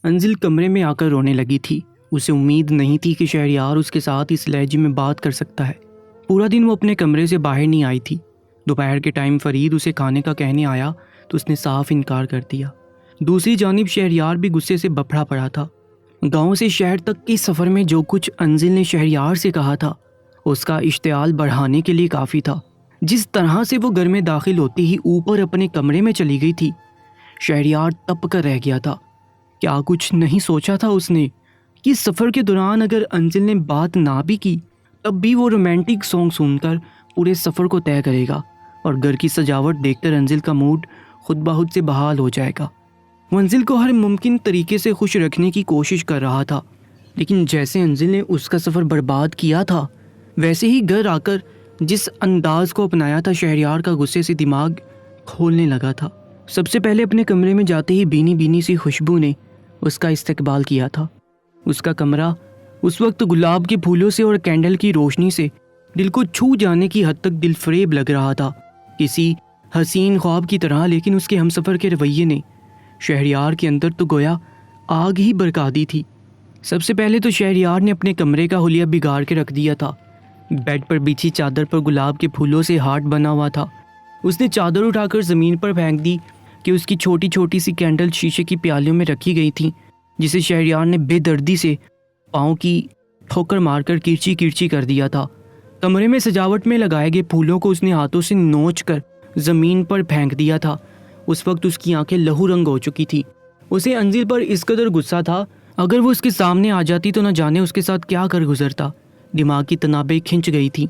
अंजिल कमरे में आकर रोने लगी थी। उसे उम्मीद नहीं थी कि शहरयार उसके साथ इस लहजे में बात कर सकता है। पूरा दिन वो अपने कमरे से बाहर नहीं आई थी। दोपहर के टाइम फरीद उसे खाने का कहने आया तो उसने साफ इनकार कर दिया। दूसरी जानिब शहरयार भी गुस्से से बफड़ा पड़ा था। गांव से शहर तक के सफ़र में जो कुछ अंजिल ने शहरयार से कहा था उसका इश्तियाल बढ़ाने के लिए काफ़ी था। जिस तरह से वो घर में दाखिल होती ही ऊपर अपने कमरे में चली गई थी, शहरयार तप कर रह गया था। क्या कुछ नहीं सोचा था उसने कि सफ़र के दौरान अगर अंजिल ने बात ना भी की तब भी वो रोमांटिक सॉन्ग सुनकर पूरे सफ़र को तय करेगा और घर की सजावट देखकर अंजिल का मूड खुद ब खुद से बहाल हो जाएगा। वो अंजिल को हर मुमकिन तरीके से खुश रखने की कोशिश कर रहा था, लेकिन जैसे अंजिल ने उसका सफ़र बर्बाद किया था वैसे ही घर आकर जिस अंदाज को अपनाया था, शहरयार का गुस्से से दिमाग खोलने लगा था। सबसे पहले अपने कमरे में जाते ही बीनी बीनी सी खुशबू ने उसका इस्तकबाल किया था। उसका कमरा उस वक्त गुलाब के फूलों से और कैंडल की रोशनी से दिल को छू जाने की हद तक दिलफरेब लग रहा था, किसी हसीन ख्वाब की तरह। लेकिन उसके हमसफ़र के रवैये ने शहरयार के अंदर तो गोया आग ही बरका दी थी। सबसे पहले तो शहरयार ने अपने कमरे का हुलिया बिगाड़ के रख दिया था। बेड पर बिछी चादर पर गुलाब के फूलों से हार्ट बना हुआ था। उसने चादर उठाकर ज़मीन पर फेंक दी कि उसकी छोटी छोटी सी कैंडल शीशे की प्यालियों में रखी गई थी, जिसे शहरयार ने बेदर्दी से पाँव की ठोकर मारकर किरची किरची कर दिया था। कमरे में सजावट में लगाए गए फूलों को उसने हाथों से नोच कर ज़मीन पर फेंक दिया था। उस वक्त उसकी आंखें लहू रंग हो चुकी थी। उसे अंजिल पर इस कदर गुस्सा था, अगर वो उसके सामने आ जाती तो न जाने उसके साथ क्या कर गुजरता। दिमाग की तनाबें खिंच गई थी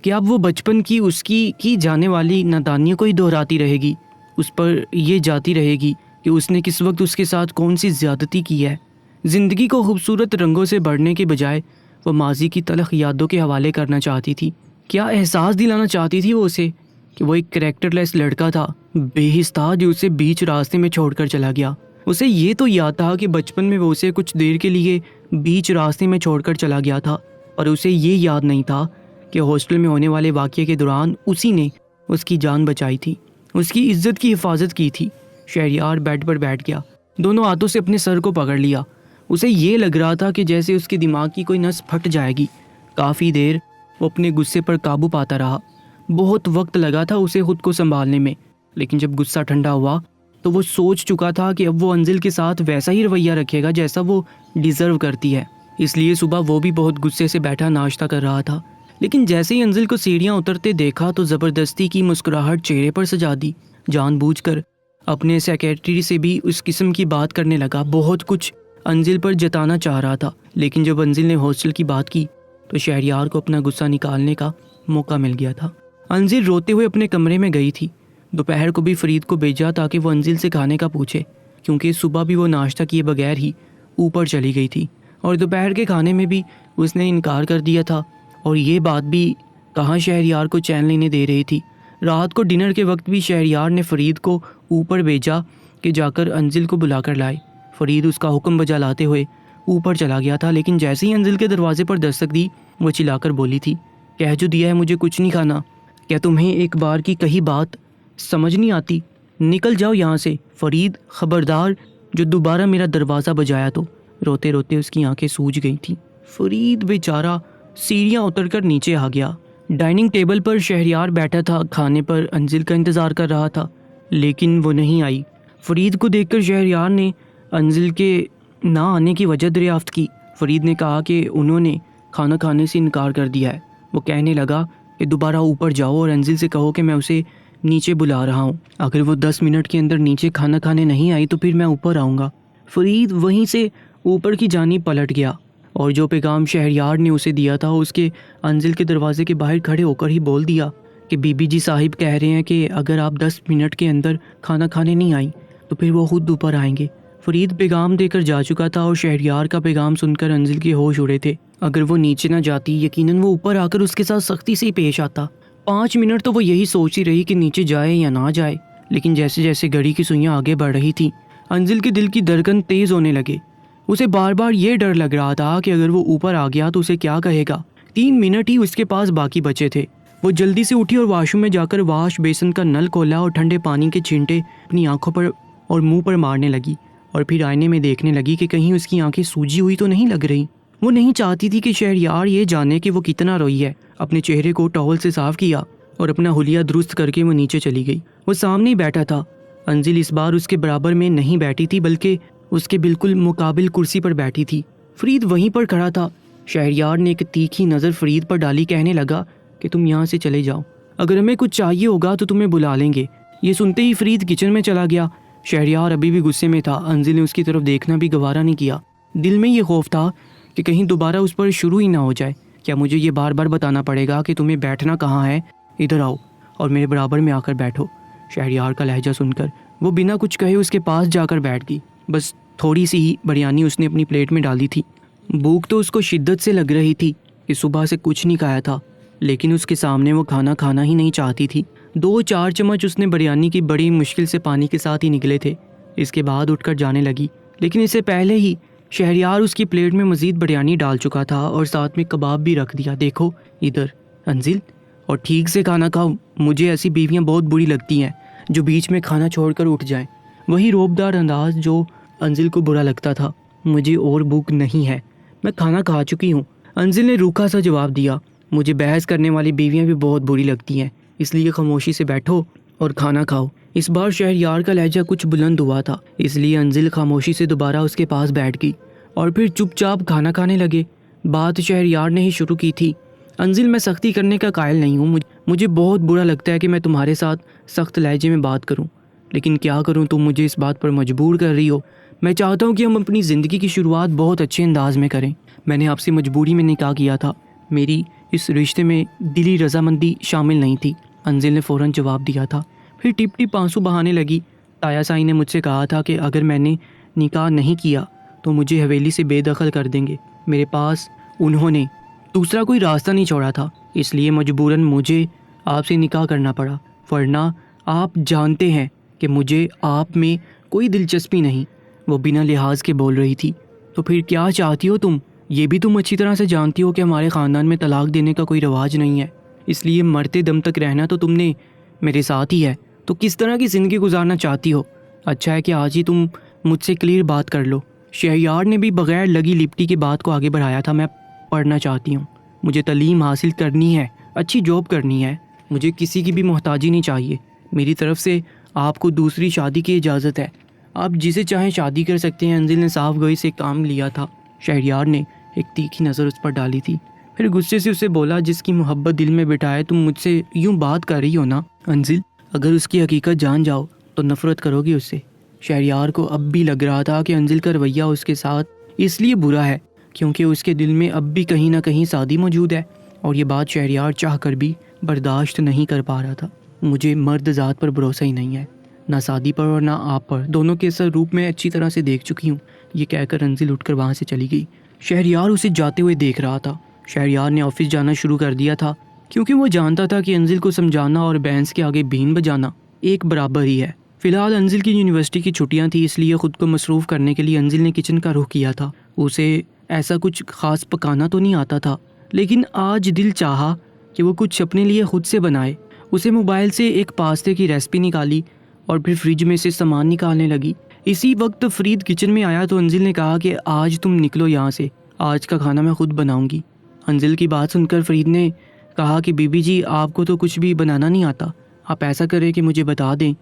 कि अब वो बचपन की उसकी की जाने वाली नादानियों को ही दोहराती रहेगी। उस पर ये जाती रहेगी कि उसने किस वक्त उसके साथ कौन सी ज़्यादती की है। ज़िंदगी को खूबसूरत रंगों से भरने के बजाय वो माजी की तलख यादों के हवाले करना चाहती थी। क्या एहसास दिलाना चाहती थी वो उसे कि वो एक कैरेक्टरलेस लड़का था, बेहिस था, जो उसे बीच रास्ते में छोड़कर चला गया। उसे ये तो याद था कि बचपन में वो उसे कुछ देर के लिए बीच रास्ते में छोड़कर चला गया था, और उसे ये याद नहीं था कि हॉस्टल में होने वाले वाक़ये के दौरान उसी ने उसकी जान बचाई थी, उसकी इज्जत की हिफाजत की थी। शहरयार बेड पर बैठ गया, दोनों हाथों से अपने सर को पकड़ लिया। उसे ये लग रहा था कि जैसे उसके दिमाग की कोई नस फट जाएगी। काफ़ी देर वो अपने गुस्से पर काबू पाता रहा। बहुत वक्त लगा था उसे खुद को संभालने में, लेकिन जब गुस्सा ठंडा हुआ तो वो सोच चुका था कि अब वो अंजिल के साथ वैसा ही रवैया रखेगा जैसा वो डिज़र्व करती है। इसलिए सुबह वो भी बहुत गुस्से से बैठा नाश्ता कर रहा था। लेकिन जैसे ही अंजिल को सीढ़ियाँ उतरते देखा तो ज़बरदस्ती की मुस्कुराहट चेहरे पर सजा दी। जानबूझकर अपने सेक्रेटरी से भी उस किस्म की बात करने लगा। बहुत कुछ अंजिल पर जताना चाह रहा था, लेकिन जब अंजिल ने हॉस्टल की बात की तो शहरयार को अपना गुस्सा निकालने का मौका मिल गया था। अंजिल रोते हुए अपने कमरे में गई थी। दोपहर को भी फरीद को भेजा ताकि वो अंजिल से खाने का पूछे, क्योंकि सुबह भी वो नाश्ता किए बगैर ही ऊपर चली गई थी और दोपहर के खाने में भी उसने इनकार कर दिया था। और ये बात भी कहाँ शहरयार को चैन लेने दे रही थी। रात को डिनर के वक्त भी शहरयार ने फरीद को ऊपर भेजा कि जाकर अंजिल को बुलाकर लाए। फरीद उसका हुक्म बजा लाते हुए ऊपर चला गया था, लेकिन जैसे ही अंजिल के दरवाजे पर दस्तक दी वो चिल्लाकर बोली थी, कह जो दिया है मुझे कुछ नहीं खाना। क्या तुम्हें एक बार की कही बात समझ नहीं आती? निकल जाओ यहाँ से फरीद, खबरदार जो दोबारा मेरा दरवाज़ा बजाया तो। रोते रोते उसकी आंखें सूज गई थी। फरीद बेचारा सीढ़ियाँ उतरकर नीचे आ गया। डाइनिंग टेबल पर शहरयार बैठा था, खाने पर अंजिल का इंतज़ार कर रहा था, लेकिन वो नहीं आई। फरीद को देखकर शहरयार ने अंजिल के ना आने की वजह दरियाफ्त की। फरीद ने कहा कि उन्होंने खाना खाने से इनकार कर दिया है। वो कहने लगा कि दोबारा ऊपर जाओ और अंजिल से कहो कि मैं उसे नीचे बुला रहा हूँ। अगर वो 10 मिनट के अंदर नीचे खाना खाने नहीं आई तो फिर मैं ऊपर आऊँगा। फरीद वहीं से ऊपर की जानिब पलट गया और जो पैगाम शहरयार ने उसे दिया था उसके अंजिल के दरवाजे के बाहर खड़े होकर ही बोल दिया कि बीबी जी साहिब कह रहे हैं कि अगर आप 10 मिनट के अंदर खाना खाने नहीं आई तो फिर वो खुद ऊपर आएंगे। फरीद पैगाम देकर जा चुका था और शहरयार का पैगाम सुनकर अंजिल के होश उड़े थे। अगर वो नीचे ना जाती यकीनन वो ऊपर आकर उसके साथ सख्ती से ही पेश आता। 5 मिनट तो वो यही सोचती रही कि नीचे जाए या ना जाए, लेकिन जैसे जैसे घड़ी की सुइयां आगे बढ़ रही थी अंजिल के दिल की धड़कन तेज़ होने लगे। उसे बार बार ये डर लग रहा था कि अगर वो ऊपर आ गया तो उसे क्या कहेगा। 3 मिनट ही उसके पास बाकी बचे थे। वो जल्दी से उठी और वाशरूम में जाकर वाश बेसिन का नल खोला और ठंडे पानी के छींटे अपनी आंखों पर और मुंह पर मारने लगी और फिर आईने में देखने लगी कि कहीं उसकी आंखें सूजी हुई तो नहीं लग रही। वो नहीं चाहती थी कि शहरयार ये जाने कि वो कितना रोई है। अपने चेहरे को टॉवल से साफ किया और अपना हुलिया दुरुस्त करके वो नीचे चली गई। वो सामने ही बैठा था। अंजिल इस बार उसके बराबर में नहीं बैठी थी, बल्कि उसके बिल्कुल मुकाबिल कुर्सी पर बैठी थी। फरीद वहीं पर खड़ा था। शहरयार ने एक तीखी नज़र फरीद पर डाली, कहने लगा कि तुम यहाँ से चले जाओ, अगर हमें कुछ चाहिए होगा तो तुम्हें बुला लेंगे। ये सुनते ही फरीद किचन में चला गया। शहरयार अभी भी गुस्से में था। अंजिल ने उसकी तरफ देखना भी गवारा नहीं किया। दिल में ये खौफ था कि कहीं दोबारा उस पर शुरू ही ना हो जाए। क्या मुझे ये बार बार बताना पड़ेगा कि तुम्हें बैठना कहाँ है? इधर आओ और मेरे बराबर में आकर बैठो। शहरयार का लहजा सुनकर वो बिना कुछ कहे उसके पास जाकर बैठ गई। बस थोड़ी सी ही बिरयानी उसने अपनी प्लेट में डाली थी। भूख तो उसको शिद्दत से लग रही थी कि सुबह से कुछ नहीं खाया था, लेकिन उसके सामने वो खाना खाना ही नहीं चाहती थी। 2-4 चम्मच उसने बिरयानी की बड़ी मुश्किल से पानी के साथ ही निकले थे। इसके बाद उठकर जाने लगी, लेकिन इससे पहले ही शहरयार उसकी प्लेट में मज़ीद बिरयानी डाल चुका था और साथ में कबाब भी रख दिया। देखो इधर अंजिल, और ठीक से खाना खाओ। मुझे ऐसी बीवियां बहुत बुरी लगती हैं जो बीच में खाना छोड़कर उठ जाएं। वही रौबदार अंदाज जो अंजिल को बुरा लगता था। मुझे और भूख नहीं है, मैं खाना खा चुकी हूँ। अंजिल ने रूखा सा जवाब दिया। मुझे बहस करने वाली बीवियां भी बहुत बुरी लगती हैं, इसलिए खामोशी से बैठो और खाना खाओ। इस बार शहरयार का लहजा कुछ बुलंद हुआ था, इसलिए अंजिल खामोशी से दोबारा उसके पास बैठ गई और फिर चुपचाप खाना खाने लगे। बात शहरयार ने ही शुरू की थी। अंजिल, मैं सख्ती करने का कायल नहीं हूँ। मुझे बहुत बुरा लगता है कि मैं तुम्हारे साथ सख्त लहजे में बात करूँ, लेकिन क्या करूँ, तुम मुझे इस बात पर मजबूर कर रही हो। मैं चाहता हूँ कि हम अपनी ज़िंदगी की शुरुआत बहुत अच्छे अंदाज में करें। मैंने आपसे मजबूरी में निकाह किया था, मेरी इस रिश्ते में दिली रजामंदी शामिल नहीं थी। अंजिल ने फ़ौरन जवाब दिया था। फिर टिप टिप आंसू बहाने लगी। ताया साई ने मुझसे कहा था कि अगर मैंने निकाह नहीं किया तो मुझे हवेली से बेदखल कर देंगे। मेरे पास उन्होंने दूसरा कोई रास्ता नहीं छोड़ा था, इसलिए मजबूरन मुझे आपसे निकाह करना पड़ा, वरना आप जानते हैं कि मुझे आप में कोई दिलचस्पी नहीं। वो बिना लिहाज के बोल रही थी। तो फिर क्या चाहती हो तुम? ये भी तुम अच्छी तरह से जानती हो कि हमारे ख़ानदान में तलाक देने का कोई रवाज नहीं है, इसलिए मरते दम तक रहना तो तुमने मेरे साथ ही है। तो किस तरह की ज़िंदगी गुजारना चाहती हो? अच्छा है कि आज ही तुम मुझसे क्लियर बात कर लो। शहरयार ने भी बगैर लगी लिपटी की बात को आगे बढ़ाया था। मैं पढ़ना चाहती हूँ, मुझे तालीम हासिल करनी है, अच्छी जॉब करनी है, मुझे किसी की भी मोहताजी नहीं चाहिए। मेरी तरफ से आपको दूसरी शादी की इजाज़त है, आप जिसे चाहें शादी कर सकते हैं। अंजिल ने साफ गोई से काम लिया था। शहरयार ने एक तीखी नज़र उस पर डाली थी, फिर गुस्से से उसे बोला, जिसकी मोहब्बत दिल में बिठाए तुम मुझसे यूँ बात कर रही हो ना अंजिल, अगर उसकी हकीकत जान जाओ तो नफ़रत करोगी उससे। शहरयार को अब भी लग रहा था कि अंजिल का रवैया उसके साथ इसलिए बुरा है क्योंकि उसके दिल में अब भी कहीं ना कहीं शादी मौजूद है, और ये बात शहरयार चाह कर भी बर्दाश्त नहीं कर पा रहा था। मुझे मर्द ज़ात पर भरोसा ही नहीं है, ना शादी पर और ना आप पर, दोनों के असर रूप में अच्छी तरह से देख चुकी हूँ। ये कहकर अंजिल उठकर वहाँ से चली गई। शहरयार उसे जाते हुए देख रहा था। शहरयार ने ऑफिस जाना शुरू कर दिया था, क्योंकि वो जानता था कि अंजिल को समझाना और बैंस के आगे बीन बजाना एक बराबर ही है। फिलहाल अंजिल की यूनिवर्सिटी की छुट्टियां थी, इसलिए ख़ुद को मसरूफ़ करने के लिए अंजिल ने किचन का रुख किया था। उसे ऐसा कुछ ख़ास पकाना तो नहीं आता था, लेकिन आज दिल चाहा कि वो कुछ अपने लिए ख़ुद से बनाए। उसे मोबाइल से एक पास्ते की रेसिपी निकाली और फिर फ्रिज में से सामान निकालने लगी। इसी वक्त फरीद किचन में आया तो अंजिल ने कहा कि आज तुम निकलो यहाँ से, आज का खाना मैं खुद बनाऊंगी। अंजिल की बात सुनकर फरीद ने कहा कि बीबी जी, आपको तो कुछ भी बनाना नहीं आता, आप ऐसा करें कि मुझे बता दें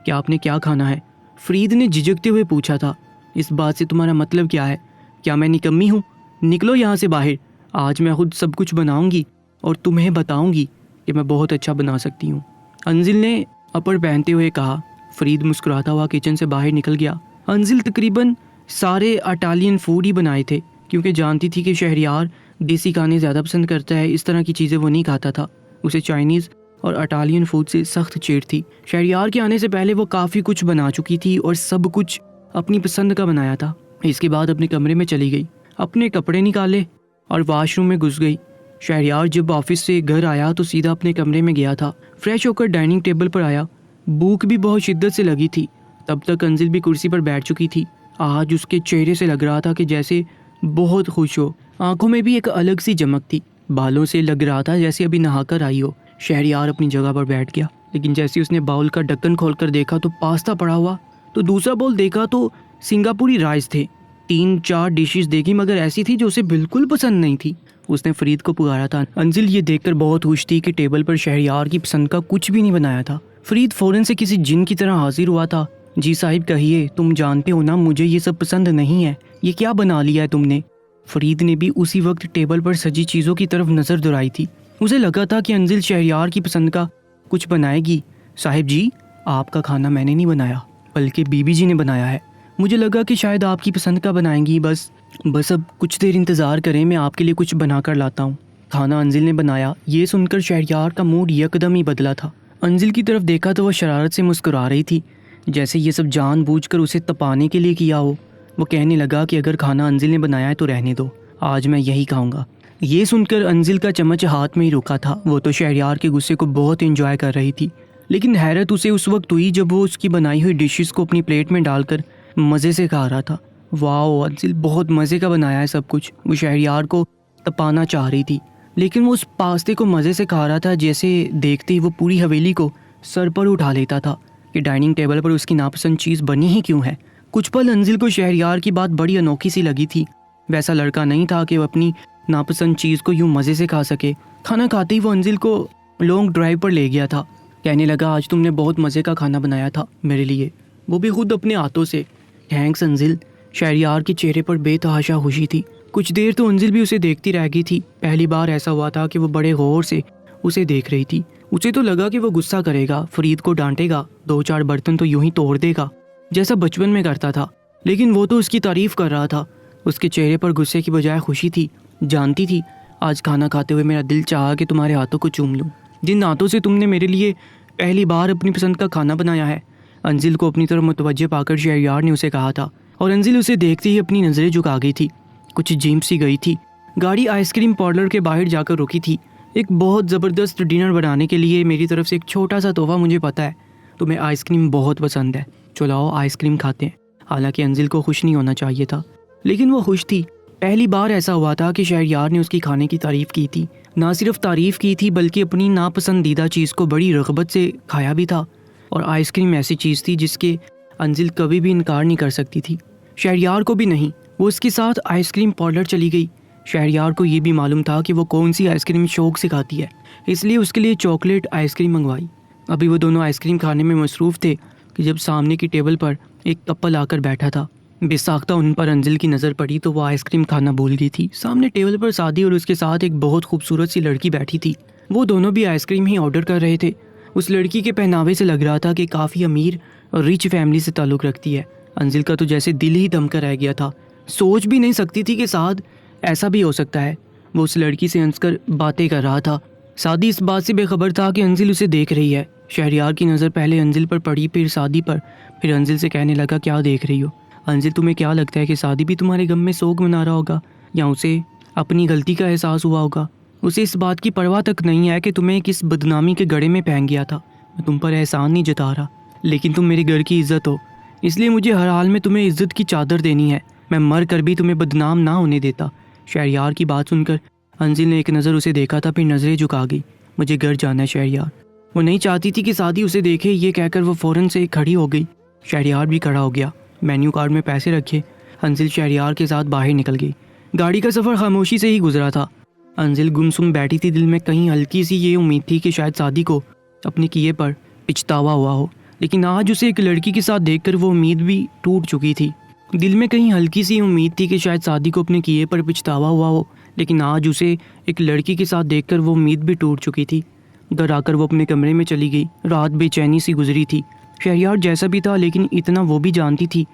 कि आपने क्या खाना है। फरीद ने झिझकते हुए पूछा था, इस बात से तुम्हारा मतलब क्या है? क्या मैं निकम्मी हूँ? निकलो यहाँ से बाहर, आज मैं खुद सब कुछ बनाऊंगी और तुम्हें बताऊंगी कि मैं बहुत अच्छा बना सकती हूँ। अंजिल ने अपर पहनते हुए कहा। फरीद मुस्कुराता हुआ किचन से बाहर निकल गया। अंजिल तकरीबन सारे इटालियन फूड ही बनाए थे, क्योंकि जानती थी कि शहरयार देसी खाने ज़्यादा पसंद करता है। इस तरह की चीज़ें वो नहीं खाता था। उसे चाइनीज़ और इटालियन फूड से सख्त चिढ़ थी। शहरयार के आने से पहले वो काफ़ी कुछ बना चुकी थी और सब कुछ अपनी पसंद का बनाया था। इसके बाद अपने कमरे में चली गई, अपने कपड़े निकाले और वॉशरूम में घुस गई। शहरयार जब ऑफिस से घर आया तो सीधा अपने कमरे में गया था। फ्रेश होकर डाइनिंग टेबल पर आया। भूख भी बहुत शिद्दत से लगी थी। तब तक अंजिल भी कुर्सी पर बैठ चुकी थी। आज उसके चेहरे से लग रहा था कि जैसे बहुत खुश हो। आंखों में भी एक अलग सी चमक थी। बालों से लग रहा था जैसे अभी नहाकर आई हो। शहरयार अपनी जगह पर बैठ गया, लेकिन जैसे उसने बाउल का ढक्कन खोलकर देखा तो पास्ता पड़ा हुआ, तो दूसरा बाउल देखा तो सिंगापुरी राइस थे। 3-4 डिशेस देखी मगर ऐसी थी जो उसे बिल्कुल पसंद नहीं थी। उसने फरीद को पुकारा था। अंजिल ये देखकर बहुत खुश थी कि टेबल पर शहरयार की पसंद का कुछ भी नहीं बनाया था। फरीद फ़ौरन से किसी जिन की तरह हाजिर हुआ था। जी साहिब कहिए, तुम जानते हो ना मुझे ये सब पसंद नहीं है, ये क्या बना लिया है तुमने। फरीद ने भी उसी वक्त टेबल पर सजी चीज़ों की तरफ नज़र दौड़ाई थी। उसे लगा था कि अंजिल शहरयार की पसंद का कुछ बनाएगी। साहिब जी, आपका खाना मैंने नहीं बनाया बल्कि बीबी जी ने बनाया है। मुझे लगा कि शायद आपकी पसंद का बनाएंगी। बस अब कुछ देर इंतज़ार करें, मैं आपके लिए कुछ बना कर लाता हूँ। खाना अंजिल ने बनाया। ये सुनकर शहरयार का मूड यकदम ही बदला था। अंजिल की तरफ देखा तो वह शरारत से मुस्कुरा रही थी, जैसे ये सब जानबूझकर उसे तपाने के लिए किया हो। वो कहने लगा कि अगर खाना अंजिल ने बनाया है तो रहने दो, आज मैं यही खाऊंगा। ये सुनकर अंजिल का चम्मच हाथ में ही रुका था। वो तो शहरयार के गुस्से को बहुत एंजॉय कर रही थी, लेकिन हैरत उसे उस वक्त हुई जब वो उसकी बनाई हुई डिशेस को अपनी प्लेट में डालकर मज़े से खा रहा था। वाह, अंजिल बहुत मज़े का बनाया है सब कुछ। वो शहरयार को तपाना चाह रही थी, लेकिन वो उस पास्ते को मज़े से खा रहा था जैसे देखते ही वो पूरी हवेली को सर पर उठा लेता था कि डाइनिंग टेबल पर उसकी नापसंद चीज़ बनी ही क्यों है। कुछ पल अंजिल को शहरयार की बात बड़ी अनोखी सी लगी थी। वैसा लड़का नहीं था कि वो अपनी नापसंद चीज़ को यूँ मज़े से खा सके। खाना खाते ही वो अंजिल को लॉन्ग ड्राइव पर ले गया था। कहने लगा, आज तुमने बहुत मज़े का खाना बनाया था मेरे लिए, वो भी खुद अपने हाथों से। थैंक्स अंजिल। शहरयार के चेहरे पर बेतहाशा खुशी थी। कुछ देर तो अंजिल भी उसे देखती रह गई थी। पहली बार ऐसा हुआ था कि वो बड़े गौर से उसे देख रही थी। उसे तो लगा कि वो गुस्सा करेगा, फरीद को डांटेगा, 2-4 बर्तन तो यूं ही तोड़ देगा जैसा बचपन में करता था, लेकिन वो तो उसकी तारीफ कर रहा था। उसके चेहरे पर गुस्से की बजाय खुशी थी। जानती थी आज खाना खाते हुए मेरा दिल चाहा कि तुम्हारे हाथों को चूम लूँ, जिन हाथों से तुमने मेरे लिए पहली बार अपनी पसंद का खाना बनाया है। अंजिल को अपनी तरफ मुतवज्जे पाकर शहरयार ने उसे कहा था, और अंजिल उसे देखते ही अपनी नज़रें झुका गई थी। कुछ जीप सी गई थी। गाड़ी आइसक्रीम पार्लर के बाहर जाकर रुकी थी। एक बहुत ज़बरदस्त डिनर बनाने के लिए मेरी तरफ से एक छोटा सा तोहफा। मुझे पता है तुम्हें आइसक्रीम बहुत पसंद है, चलो आओ आइसक्रीम खाते हैं। हालांकि अंजिल को खुश नहीं होना चाहिए था, लेकिन वो खुश थी। पहली बार ऐसा हुआ था कि शहरयार ने उसकी खाने की तारीफ़ की थी। ना सिर्फ तारीफ़ की थी बल्कि अपनी नापसंदीदा चीज़ को बड़ी रग़बत से खाया भी था। और आइसक्रीम ऐसी चीज़ थी जिसके अंजिल कभी भी इनकार नहीं कर सकती थी, शहरयार को भी नहीं। वो उसके साथ आइसक्रीम पार्लर चली गई। शहरयार को ये भी मालूम था कि वो कौन सी आइसक्रीम शौक से खाती है, इसलिए उसके लिए चॉकलेट आइसक्रीम मंगवाई। अभी वो दोनों आइसक्रीम खाने में मसरूफ़ थे कि जब सामने की टेबल पर एक कपल आकर बैठा था। बेसाख्ता उन पर अंजिल की नज़र पड़ी तो वो आइसक्रीम खाना भूल गई थी। सामने टेबल पर सादी और उसके साथ एक बहुत खूबसूरत सी लड़की बैठी थी। वो दोनों भी आइसक्रीम ही ऑर्डर कर रहे थे। उस लड़की के पहनावे से लग रहा था कि काफ़ी अमीर और रिच फैमिली से ताल्लुक़ रखती है। अंजिल का तो जैसे दिल ही दम कर रह गया था। सोच भी नहीं सकती थी कि साद ऐसा भी हो सकता है। वो उस लड़की से हंसकर बातें कर रहा था। सादी इस बात से बेखबर था कि अंजिल उसे देख रही है। शहरयार की नज़र पहले अंजिल पर पड़ी, फिर सादी पर, फिर अंजिल से कहने लगा, क्या देख रही हो अंजिल? तुम्हें क्या लगता है कि सादी भी तुम्हारे गम में सोग मना रहा होगा, या उसे अपनी गलती का एहसास हुआ होगा? उसे इस बात की परवाह तक नहीं है कि तुम्हें किस बदनामी के गड़े में फेंक गया था। मैं तुम पर एहसान नहीं जता रहा, लेकिन तुम मेरे घर की इज्जत हो, इसलिए मुझे हर हाल में तुम्हें इज्जत की चादर देनी है। मैं मर कर भी तुम्हें बदनाम ना होने देता। शहरयार की बात सुनकर अंजिल ने एक नज़र उसे देखा था, फिर नज़रें झुका गई। मुझे घर जाना है शहरयार। वो नहीं चाहती थी कि सादी उसे देखे। ये कहकर वो फ़ौरन से खड़ी हो गई। शहरयार भी खड़ा हो गया। मेन्यू कार्ड में पैसे रखे अंजिल शहरयार के साथ बाहर निकल गई। गाड़ी का सफ़र खामोशी से ही गुजरा था। अंजिल गुमसुम बैठी थी। दिल में कहीं हल्की सी ये उम्मीद थी कि शायद सादी को अपने किए पर पछतावा हुआ हो, लेकिन आज उसे एक लड़की के साथ देखकर वो उम्मीद भी टूट चुकी थी। दिल में कहीं हल्की सी उम्मीद थी कि शायद सादी को अपने किए पर पछतावा हुआ हो, लेकिन आज उसे एक लड़की के साथ देखकर वो उम्मीद भी टूट चुकी थी। घर आकर वो अपने कमरे में चली गई। रात बेचैनी सी गुजरी थी। शहरयार जैसा भी था, लेकिन इतना वो भी जानती थी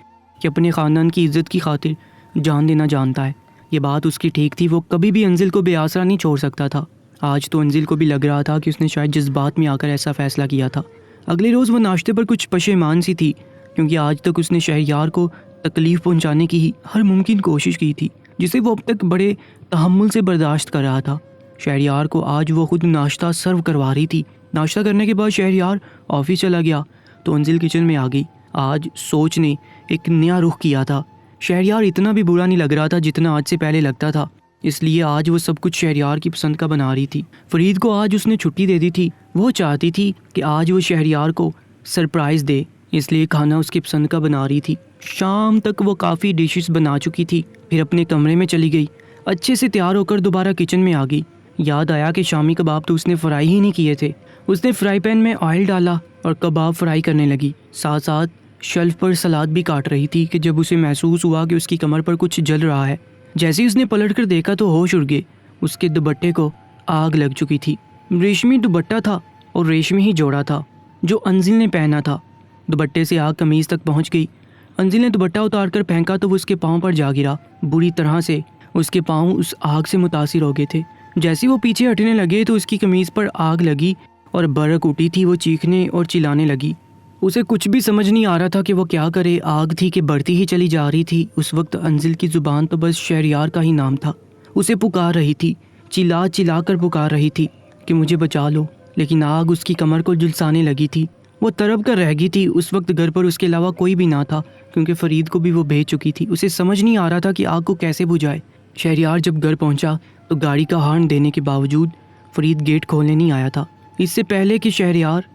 कि अपने ख़ानदान की इज्जत की खातिर जान देना जानता है। ये बात उसकी ठीक थी। वो कभी भी अंजिल को बेआसरा नहीं छोड़ सकता था। आज तो अंजिल को भी लग रहा था कि उसने शायद जज्बात में आकर ऐसा फ़ैसला किया था। अगले रोज़ वो नाश्ते पर कुछ पशेमान सी थी, क्योंकि आज तक उसने शहरयार को तकलीफ़ पहुंचाने की ही हर मुमकिन कोशिश की थी, जिसे वो अब तक बड़े तहम्मुल से बर्दाश्त कर रहा था। शहरयार को आज वो खुद नाश्ता सर्व करवा रही थी। नाश्ता करने के बाद शहरयार ऑफिस चला गया तो अंजिल किचन में आ गई। आज सोच ने एक नया रुख किया था। शहरयार इतना भी बुरा नहीं लग रहा था जितना आज से पहले लगता था, इसलिए आज वो सब कुछ शहरयार की पसंद का बना रही थी। फरीद को आज उसने छुट्टी दे दी थी। वो चाहती थी कि आज वो शहरयार को सरप्राइज़ दे, इसलिए खाना उसकी पसंद का बना रही थी। शाम तक वो काफ़ी डिशेस बना चुकी थी। फिर अपने कमरे में चली गई, अच्छे से तैयार होकर दोबारा किचन में आ गई। याद आया कि शामी कबाब तो उसने फ्राई ही नहीं किए थे। उसने फ्राई पैन में ऑयल डाला और कबाब फ्राई करने लगी। साथ साथ शेल्फ पर सलाद भी काट रही थी कि जब उसे महसूस हुआ कि उसकी कमर पर कुछ जल रहा है। जैसे ही उसने पलट कर देखा तो होश उड़ गए। उसके दुपट्टे को आग लग चुकी थी। रेशमी दुपट्टा था और रेशमी ही जोड़ा था जो अंजिल ने पहना था। दुपट्टे से आग कमीज़ तक पहुंच गई। अंजिल ने दुपट्टा उतार कर फेंका तो वो उसके पाँव पर जा गिरा। बुरी तरह से उसके पाँव उस आग से मुतासिर हो गए थे। जैसे वो पीछे हटने लगे तो उसकी कमीज़ पर आग लगी और बरक उठी थी। वो चीखने और चिल्लाने लगी। उसे कुछ भी समझ नहीं आ रहा था कि वो क्या करे। आग थी कि बढ़ती ही चली जा रही थी। उस वक्त अंजिल की ज़ुबान तो बस शहरयार का ही नाम था। उसे पुकार रही थी, चिल्ला चिल्ला कर पुकार रही थी कि मुझे बचा लो, लेकिन आग उसकी कमर को झुलसाने लगी थी। वो तड़प कर रह गई थी। उस वक्त घर पर उसके अलावा कोई भी ना था क्योंकि फरीद को भी वो भेज चुकी थी। उसे समझ नहीं आ रहा था कि आग को कैसे बुझाए। शहरयार जब घर पहुंचा तो गाड़ी का हॉर्न देने के बावजूद फरीद गेट खोलने नहीं आया था। इससे पहले कि शहरयार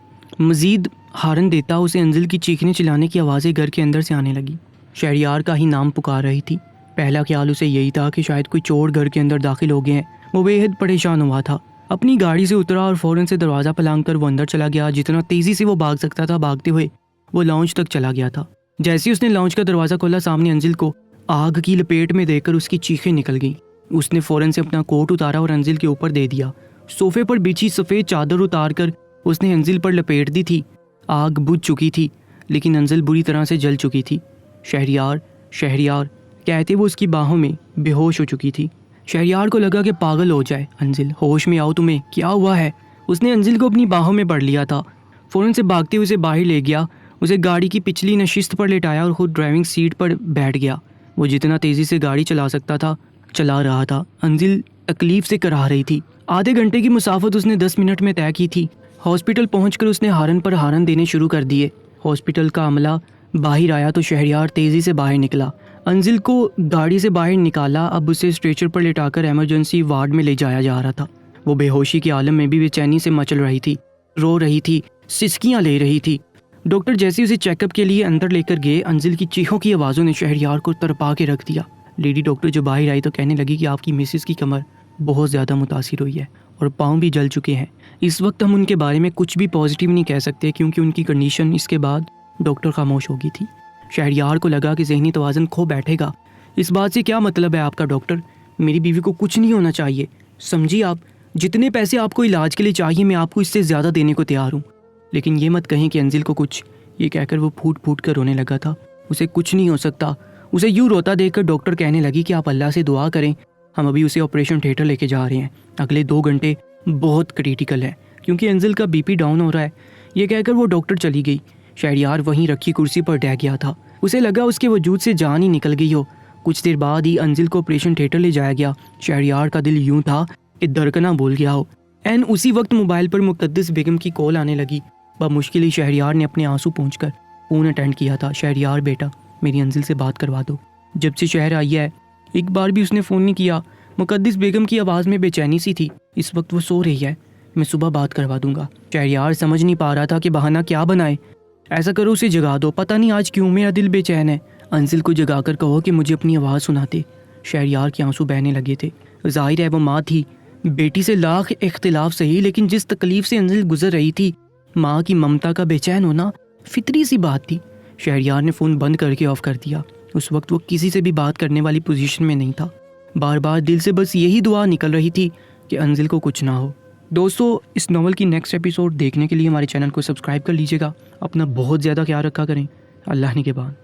मज़ीद हॉर्न देता, उसे अंजिल की चीखने चिल्लाने की आवाज़ें घर के अंदर से आने लगी। शहरयार का ही नाम पुकार रही थी। पहला ख्याल उसे यही था कि शायद कोई चोर घर के अंदर दाखिल हो गए हैं। वो बेहद परेशान हुआ था। अपनी गाड़ी से उतरा और फ़ौरन से दरवाज़ा पलांग कर वो अंदर चला गया। जितना तेज़ी से वो भाग सकता था भागते हुए वो लाउंज तक चला गया था। जैसे ही उसने लाउंज का दरवाज़ा खोला, सामने अंजिल को आग की लपेट में देखकर उसकी चीखें निकल गईं। उसने फ़ौरन से अपना कोट उतारा और अंजिल के ऊपर दे दिया। सोफे पर बिछी सफ़ेद चादर उतार कर उसने अंजिल पर लपेट दी थी। आग बुझ चुकी थी लेकिन अंजिल बुरी तरह से जल चुकी थी। शहरयार शहरयार कहते वो उसकी बाहों में बेहोश हो चुकी थी। शहरयार को लगा कि पागल हो जाए। अंजिल, होश में आओ, तुम्हें क्या हुआ है? उसने अंजिल को अपनी बाहों में पढ़ लिया था। फ़ौरन से भागते हुए उसे बाहर ले गया। उसे गाड़ी की पिछली नशिस्त पर लेटाया और खुद ड्राइविंग सीट पर बैठ गया। वो जितना तेज़ी से गाड़ी चला सकता था चला रहा था। अंजिल तकलीफ़ से कराह रही थी। आधे घंटे की मुसाफत उसने 10 मिनट में तय की थी। हॉस्पिटल पहुंचकर उसने हारन पर हारन देने शुरू कर दिए। हॉस्पिटल का अमला बाहर आया तो शहरयार तेज़ी से बाहर निकला। अंजिल को गाड़ी से बाहर निकाला। अब उसे स्ट्रेचर पर लेटाकर इमरजेंसी वार्ड में ले जाया जा रहा था। वो बेहोशी के आलम में भी बेचैनी से मचल रही थी, रो रही थी, सिसकियाँ ले रही थी। डॉक्टर जैसे उसे चेकअप के लिए अंदर लेकर गए, अंजिल की चीखों की आवाज़ों ने शहरयार को तड़पा के रख दिया। लेडी डॉक्टर जो बाहर आई तो कहने लगी कि आपकी मिसेस की कमर बहुत ज़्यादा मुतासिर हुई है और पाँव भी जल चुके हैं। इस वक्त हम उनके बारे में कुछ भी पॉजिटिव नहीं कह सकते क्योंकि उनकी कंडीशन। इसके बाद डॉक्टर खामोश हो गई थी। शहरयार को लगा कि ज़हनी तवाज़ुन खो बैठेगा। इस बात से क्या मतलब है आपका डॉक्टर? मेरी बीवी को कुछ नहीं होना चाहिए, समझिए आप। जितने पैसे आपको इलाज के लिए चाहिए मैं आपको इससे ज़्यादा देने को तैयार हूँ। लेकिन ये मत कहें कि अंजिल को कुछ, ये कहकर वो फूट फूट कर रोने लगा था। उसे कुछ नहीं हो सकता। उसे यूँ रोता देखकर डॉक्टर कहने लगी कि आप अल्लाह से दुआ करें, हम अभी उसे ऑपरेशन थिएटर लेके जा रहे हैं। अगले 2 घंटे बहुत क्रिटिकल है क्योंकि अंजिल का बीपी डाउन हो रहा है। ये कहकर वो डॉक्टर चली गई। शहरयार वहीं रखी कुर्सी पर डह गया था। उसे लगा उसके वजूद से जान ही निकल गई हो। कुछ देर बाद ही अंजिल को ऑपरेशन थिएटर ले जाया गया। शहरयार का दिल यूं था कि धड़कना भूल गया हो। एन उसी वक्त मोबाइल पर मुक़द्दस बेगम की कॉल आने लगी। बमुश्किल ही शहरयार ने अपने आंसू पोंछकर फ़ोन अटेंड किया था। शहरयार बेटा, मेरी अंजिल से बात करवा दो। जब से शहर आई है एक बार भी उसने फ़ोन नहीं किया। मुक़द्दस बेगम की आवाज़ में बेचैनी सी थी। इस वक्त वो सो रही है, मैं सुबह बात करवा दूंगा। शहरयार समझ नहीं पा रहा था कि बहाना क्या बनाए। ऐसा करो उसे जगा दो, पता नहीं आज क्यों मेरा दिल बेचैन है। अंजिल को जगाकर कहो कि मुझे अपनी आवाज़ सुनाते। शहरयार के आंसू बहने लगे थे। जाहिर है वो माँ थी, बेटी से लाख इख्तिलाफ सही, लेकिन जिस तकलीफ से अंजिल गुजर रही थी, माँ की ममता का बेचैन होना फितरी सी बात थी। शहरयार ने फ़ोन बंद करके ऑफ कर दिया। उस वक्त वो किसी से भी बात करने वाली पोजीशन में नहीं था। बार बार दिल से बस यही दुआ निकल रही थी कि अंजिल को कुछ ना हो। दोस्तों, इस नॉवल की नेक्स्ट एपिसोड देखने के लिए हमारे चैनल को सब्सक्राइब कर लीजिएगा। अपना बहुत ज़्यादा ख्याल रखा करें। अल्लाह ने के बाद।